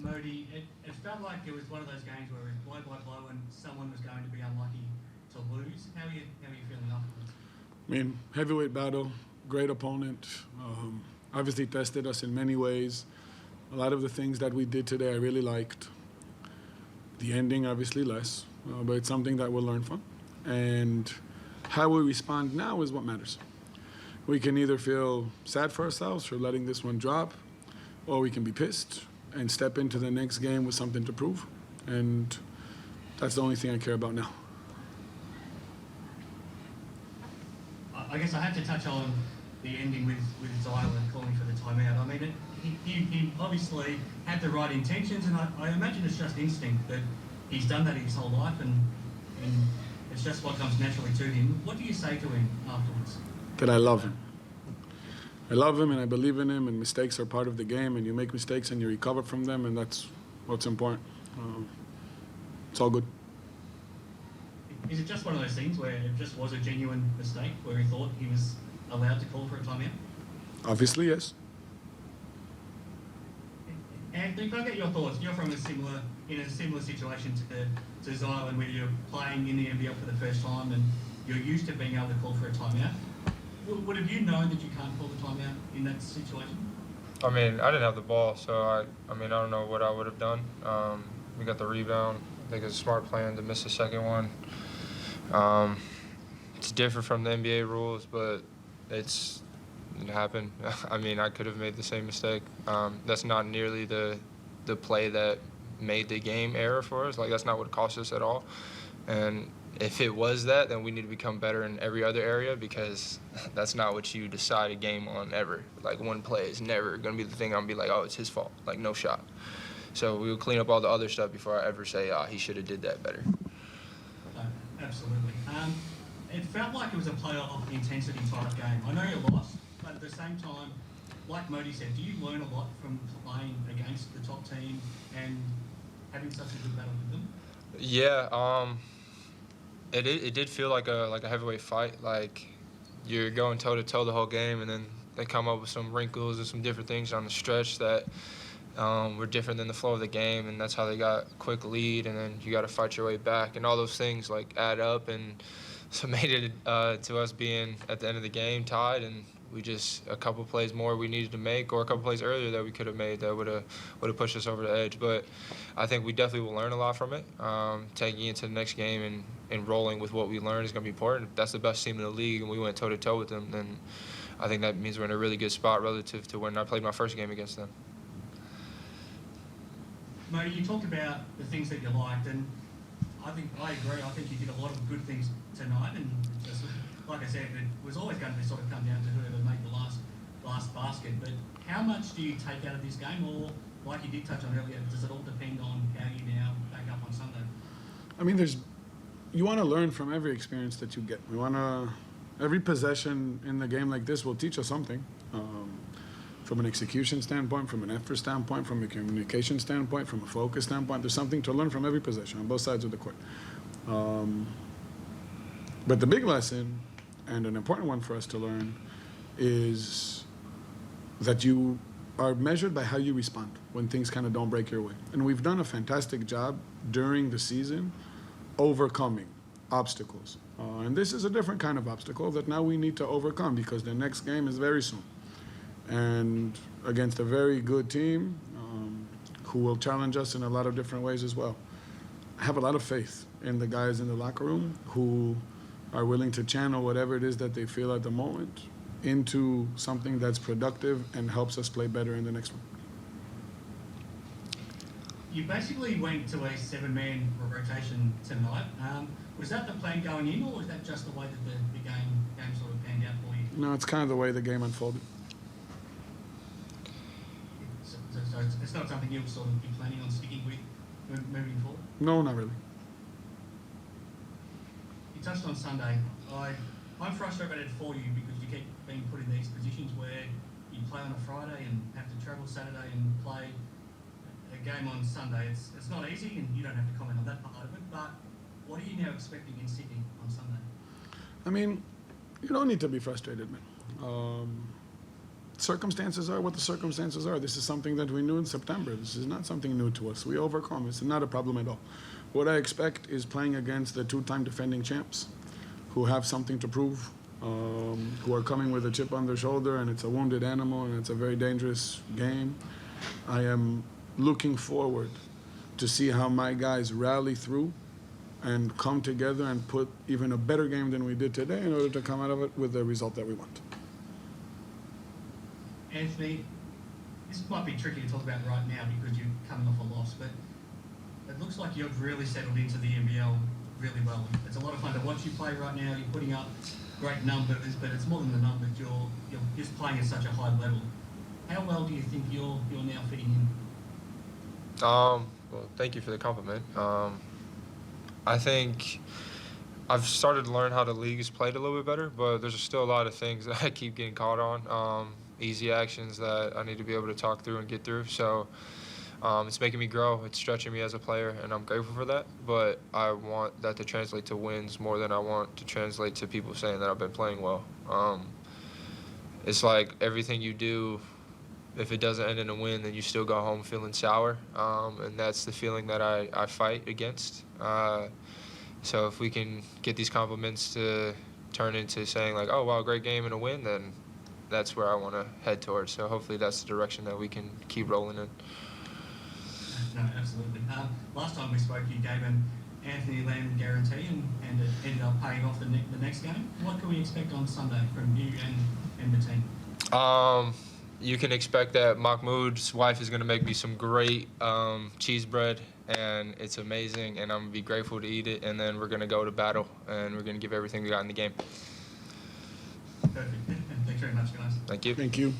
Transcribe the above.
Mody, it felt like it was one of those games where it was blow by blow and someone was going to be unlucky to lose. How are you feeling afterwards? I mean, heavyweight battle, great opponent. Obviously tested us in many ways. A lot of the things that we did today I really liked. The ending, obviously, less, but it's something that we'll learn from. And how we respond now is what matters. We can either feel sad for ourselves for letting this one drop, or we can be pissed and step into the next game with something to prove. And that's the only thing I care about now. I guess I have to touch on the ending with Zylan calling for the timeout. I mean, he obviously had the right intentions, and I imagine it's just instinct that he's done that his whole life, and it's just what comes naturally to him. What do you say to him afterwards? That I love him. I love him and I believe in him, and mistakes are part of the game, and you make mistakes and you recover from them, and that's what's important. It's all good. Is it just one of those things where it just was a genuine mistake, where he thought he was allowed to call for a timeout? Obviously, yes. Anthony, can I get your thoughts? You're in a similar situation to Zylan, where you're playing in the NBL for the first time and you're used to being able to call for a timeout. Would have you known that you can't call the timeout in that situation? I mean, I didn't have the ball, so I don't know what I would have done. We got the rebound. I think it's a smart plan to miss the second one. It's different from the NBA rules, but it happened. I mean, I could have made the same mistake. That's not nearly the play that made the game error for us. Like, that's not what cost us at all. And if it was that, then we need to become better in every other area, because that's not what you decide a game on ever. Like, one play is never going to be the thing I'm going to be like, oh, it's his fault. Like, no shot. So we will clean up all the other stuff before I ever say, he should have did that better. Absolutely. It felt like it was a playoff intensity type game. I know you lost, but at the same time, like Mody said, do you learn a lot from playing against the top team and having such a good battle with them? Yeah, it did feel like a heavyweight fight. Like, you're going toe to toe the whole game, and then they come up with some wrinkles and some different things on the stretch that were different than the flow of the game, and that's how they got a quick lead, and then you got to fight your way back, and all those things like add up, and so made it to us being at the end of the game tied, and we just a couple plays more we needed to make, or a couple plays earlier that we could have made that would have pushed us over the edge. But I think we definitely will learn a lot from it. Taking into the next game and rolling with what we learned is going to be important. If that's the best team in the league and we went toe to toe with them, then I think that means we're in a really good spot relative to when I played my first game against them. Mody, you talked about the things that you liked, and I agree. I think you did a lot of good things tonight, and just, like I said, it was always going to sort of come down to whoever made the last basket. But how much do you take out of this game, or like you did touch on earlier, does it all depend on how you now back up on Sunday? I mean, you want to learn from every experience that you get. Every possession in the game like this will teach us something. From an execution standpoint, from an effort standpoint, from a communication standpoint, from a focus standpoint, there's something to learn from every possession on both sides of the court. But the big lesson, and an important one for us to learn, is that you are measured by how you respond when things kind of don't break your way. And we've done a fantastic job during the season overcoming obstacles. And this is a different kind of obstacle that now we need to overcome, because the next game is very soon. And against a very good team who will challenge us in a lot of different ways as well. I have a lot of faith in the guys in the locker room who are willing to channel whatever it is that they feel at the moment into something that's productive and helps us play better in the next one. You basically went to a 7-man rotation tonight. Was that the plan going in, or was that just the way that the game sort of panned out for you? No, it's kind of the way the game unfolded. So it's not something you'll sort of be planning on sticking with moving forward? No, not really. You touched on Sunday. I'm frustrated for you because you keep being put in these positions where you play on a Friday and have to travel Saturday and play a game on Sunday. It's not easy, and you don't have to comment on that part of it, but what are you now expecting in Sydney on Sunday? I mean, you don't need to be frustrated, man. circumstances are what the circumstances are. This is something that we knew in September. This is not something new to us. We overcome. It's not a problem at all. What I expect is playing against the two-time defending champs who have something to prove, who are coming with a chip on their shoulder, and it's a wounded animal, and it's a very dangerous game. I am looking forward to see how my guys rally through and come together and put even a better game than we did today in order to come out of it with the result that we want. Anthony, this might be tricky to talk about right now because you're coming off a loss, but it looks like you've really settled into the NBL really well. It's a lot of fun to watch you play right now. You're putting up great numbers, but it's more than the numbers. You're just playing at such a high level. How well do you think you're now fitting in? Well, thank you for the compliment. I think I've started to learn how the league is played a little bit better, but there's still a lot of things that I keep getting caught on. Easy actions that I need to be able to talk through and get through. So it's making me grow. It's stretching me as a player, and I'm grateful for that. But I want that to translate to wins more than I want to translate to people saying that I've been playing well. It's like everything you do, if it doesn't end in a win, then you still go home feeling sour. And that's the feeling that I fight against. So if we can get these compliments to turn into saying like, oh, wow, great game and a win, then that's where I want to head towards. So hopefully that's the direction that we can keep rolling in. No, absolutely. Last time we spoke, you gave an Anthony Lamb guarantee, and it ended up paying off the next game. What can we expect on Sunday from you and the team? You can expect that Mahmoud's wife is going to make me some great cheese bread, and it's amazing, and I'm going to be grateful to eat it, and then we're going to go to battle, and we're going to give everything we got in the game. Perfect. Thanks very much, guys. Thank you. Thank you.